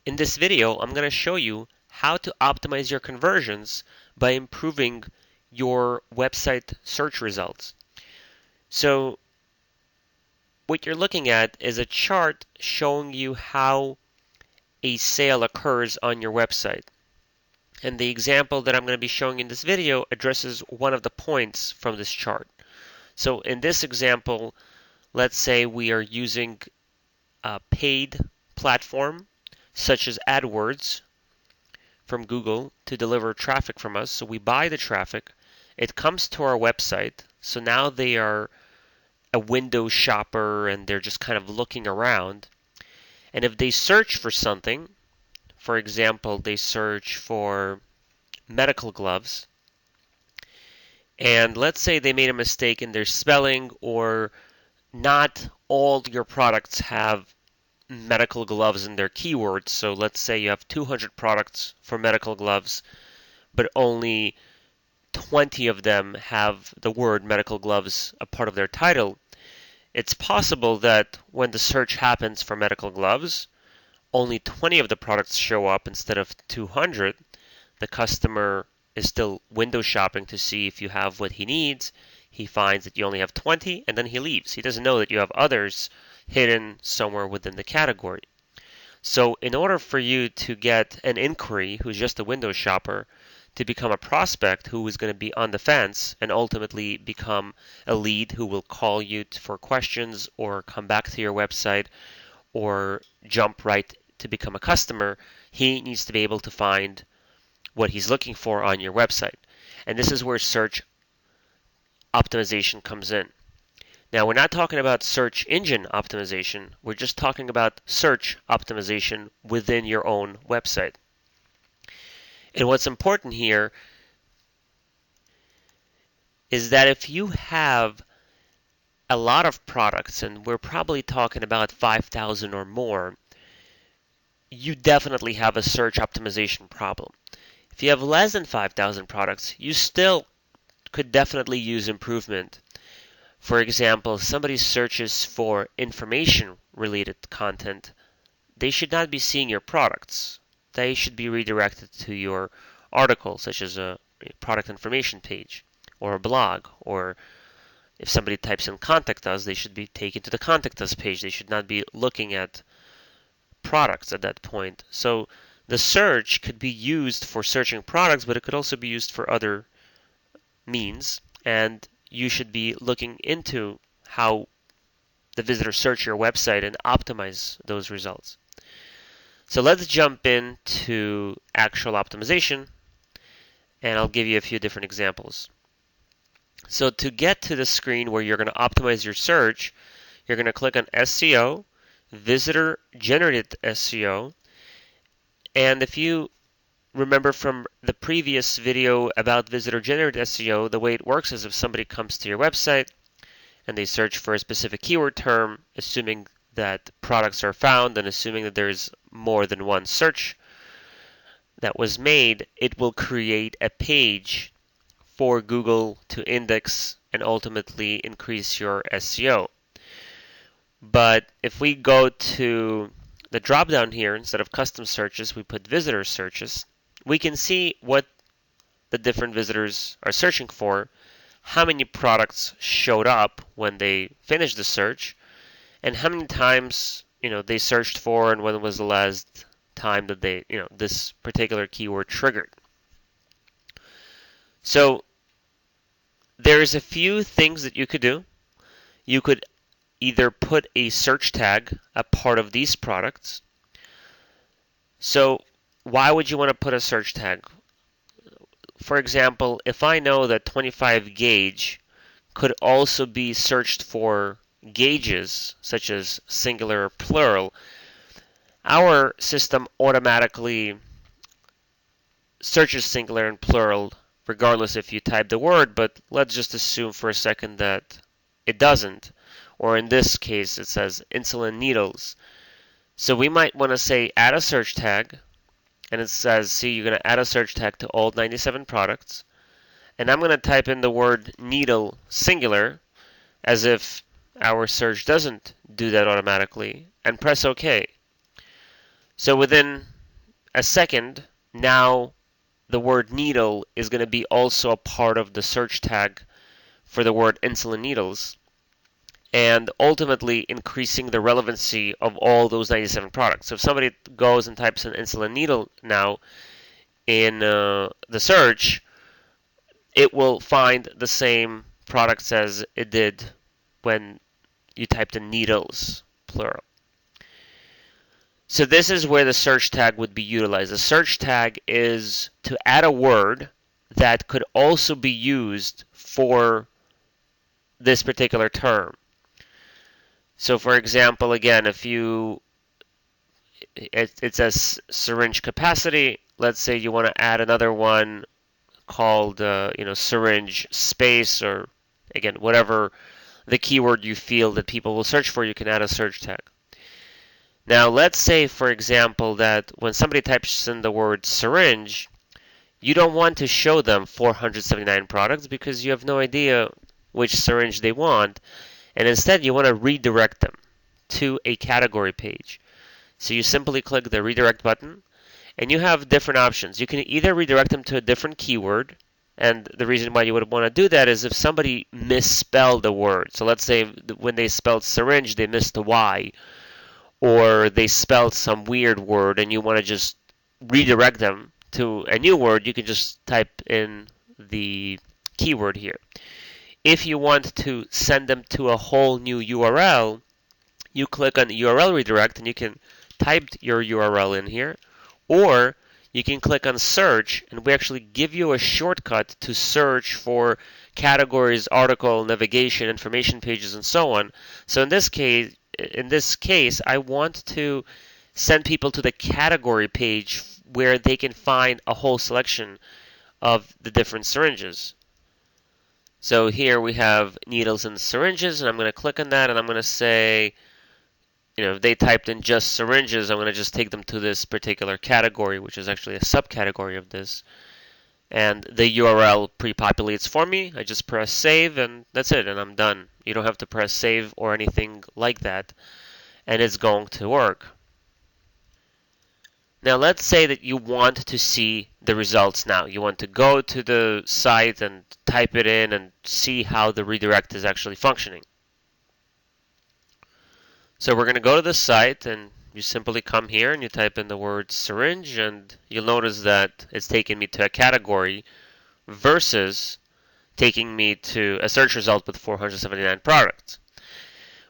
In this video, I'm going to show you how to optimize your conversions by improving your website search results. So what you're looking at is a chart showing you how a sale occurs on your website. And the example that I'm going to be showing in this video addresses one of the points from this chart. So in this example, let's say we are using a paid platform such as AdWords from Google to deliver traffic from us. So we buy the traffic, it comes to our website. So now they are a window shopper and they're just kind of looking around. And if they search for something, for example, they search for medical gloves, and let's say they made a mistake in their spelling, or not all your products have medical gloves in their keywords. So let's say you have 200 products for medical gloves, but only 20 of them have the word medical gloves a part of their title. It's possible that when the search happens for medical gloves, only 20 of the products show up instead of 200. The customer is still window shopping to see if you have what he needs. He finds that you only have 20, and then he leaves. He doesn't know that you have others hidden somewhere within the category. So in order for you to get an inquiry who's just a window shopper to become a prospect who is going to be on the fence and ultimately become a lead who will call you for questions or come back to your website or jump right to become a customer, he needs to be able to find what he's looking for on your website. And this is where search optimization comes in. Now, we're not talking about search engine optimization. We're just talking about search optimization within your own website. And what's important here is that if you have a lot of products, and we're probably talking about 5,000 or more, you definitely have a search optimization problem. If you have less than 5,000 products, you still could definitely use improvement. For example, if somebody searches for information-related content, they should not be seeing your products. They should be redirected to your article, such as a product information page or a blog. Or if somebody types in contact us, they should be taken to the contact us page. They should not be looking at products at that point. So the search could be used for searching products, but it could also be used for other means, and you should be looking into how the visitors search your website and optimize those results. So let's jump into actual optimization, and I'll give you a few different examples. So to get to the screen where you're going to optimize your search, you're going to click on SEO, Visitor Generated SEO, and if you remember from the previous video about visitor-generated SEO, the way it works is if somebody comes to your website and they search for a specific keyword term, assuming that products are found and assuming that there's more than one search that was made, it will create a page for Google to index and ultimately increase your SEO. But if we go to the drop down here, instead of custom searches, we put visitor searches. We can see what the different visitors are searching for, how many products showed up when they finished the search, and how many times they searched for, and when was the last time that they this particular keyword triggered. So there's a few things that you could do. You could either put a search tag a part of these products. So why would you want to put a search tag? For example, if I know that 25 gauge could also be searched for gauges, such as singular or plural, our system automatically searches singular and plural regardless if you type the word, but let's just assume for a second that it doesn't. Or in this case, it says insulin needles. So we might want to say add a search tag, and it says, see, you're going to add a search tag to all 97 products. And I'm going to type in the word needle singular, as if our search doesn't do that automatically, and press OK. So within a second, now the word needle is going to be also a part of the search tag for the word insulin needles, and ultimately increasing the relevancy of all those 97 products. So if somebody goes and types in insulin needle now in the search, it will find the same products as it did when you typed in needles, plural. So this is where the search tag would be utilized. The search tag is to add a word that could also be used for this particular term. So for example, again, if it says syringe capacity, let's say you want to add another one called syringe space, or again, whatever the keyword you feel that people will search for, you can add a search tag. Now let's say, for example, that when somebody types in the word syringe, you don't want to show them 479 products because you have no idea which syringe they want, and instead you want to redirect them to a category page. So you simply click the redirect button, and you have different options. You can either redirect them to a different keyword, and the reason why you would want to do that is if somebody misspelled a word. So let's say when they spelled syringe, they missed the Y, or they spelled some weird word and you want to just redirect them to a new word, you can just type in the keyword here. If you want to send them to a whole new URL, you click on URL redirect and you can type your URL in here, or you can click on search and we actually give you a shortcut to search for categories, article, navigation, information pages, and so on. So in this case, I want to send people to the category page where they can find a whole selection of the different syringes. So here we have needles and syringes, and I'm going to click on that, and I'm going to say, if they typed in just syringes, I'm going to just take them to this particular category, which is actually a subcategory of this. And the URL pre-populates for me. I just press save, and that's it, and I'm done. You don't have to press save or anything like that, and it's going to work. Now let's say that you want to see the results now. You want to go to the site and type it in and see how the redirect is actually functioning. So we're going to go to the site, and you simply come here and you type in the word syringe, and you'll notice that it's taking me to a category versus taking me to a search result with 479 products.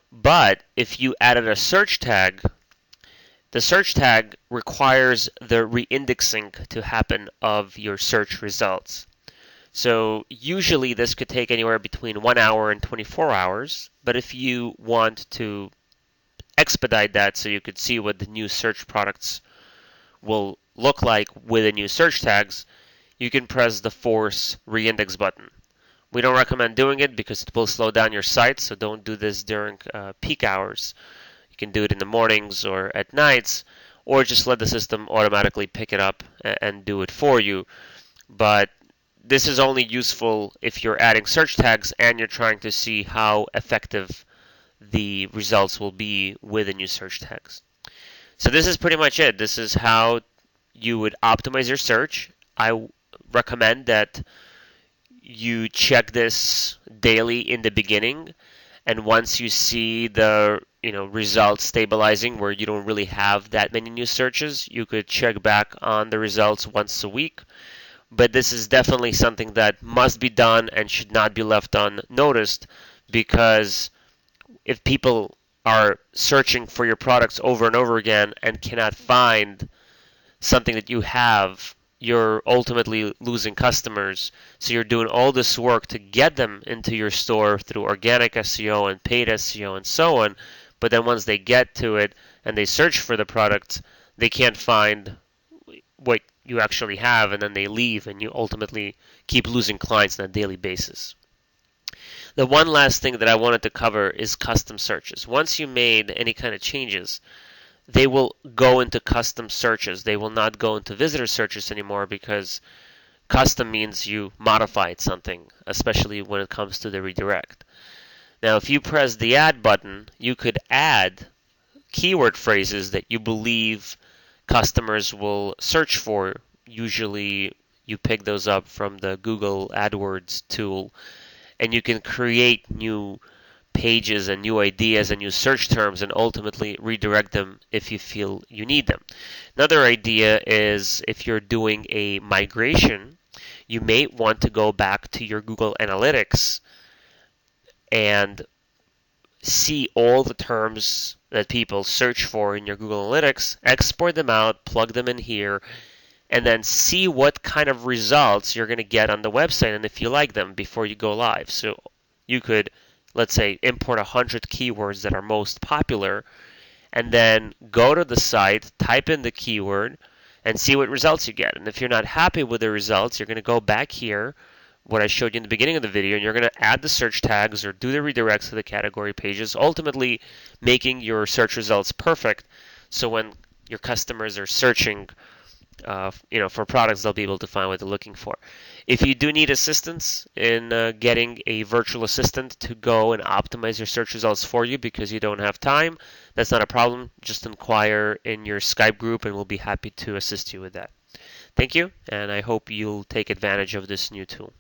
But if you added a search tag, the search tag requires the reindexing to happen of your search results. So usually this could take anywhere between 1 hour and 24 hours, but if you want to expedite that so you could see what the new search products will look like with the new search tags, you can press the force reindex button. We don't recommend doing it because it will slow down your site, so don't do this during peak hours. You can do it in the mornings or at nights, or just let the system automatically pick it up and do it for you. But this is only useful if you're adding search tags and you're trying to see how effective the results will be with the new search tags. So this is pretty much it. This is how you would optimize your search. I recommend that you check this daily in the beginning, and once you see the results stabilizing where you don't really have that many new searches, you could check back on the results once a week. But this is definitely something that must be done and should not be left unnoticed, because if people are searching for your products over and over again and cannot find something that you have, you're ultimately losing customers. So you're doing all this work to get them into your store through organic SEO and paid SEO and so on, but then once they get to it and they search for the products, they can't find what you actually have, and then they leave, and you ultimately keep losing clients on a daily basis. The one last thing that I wanted to cover is custom searches. Once you made any kind of changes, they will go into custom searches. They will not go into visitor searches anymore, because custom means you modified something, especially when it comes to the redirect. Now, if you press the add button, you could add keyword phrases that you believe customers will search for. Usually you pick those up from the Google AdWords tool, and you can create new pages and new ideas and new search terms and ultimately redirect them if you feel you need them. Another idea is if you're doing a migration, you may want to go back to your Google Analytics and see all the terms that people search for in your Google Analytics, export them out, plug them in here, and then see what kind of results you're going to get on the website and if you like them before you go live. So you could, let's say, import 100 keywords that are most popular and then go to the site, type in the keyword, and see what results you get. And if you're not happy with the results, you're going to go back here, what I showed you in the beginning of the video, and you're going to add the search tags or do the redirects to the category pages, ultimately making your search results perfect. So when your customers are searching for products, they'll be able to find what they're looking for. If you do need assistance in getting a virtual assistant to go and optimize your search results for you because you don't have time, that's not a problem. Just inquire in your Skype group and we'll be happy to assist you with that. Thank you, and I hope you'll take advantage of this new tool.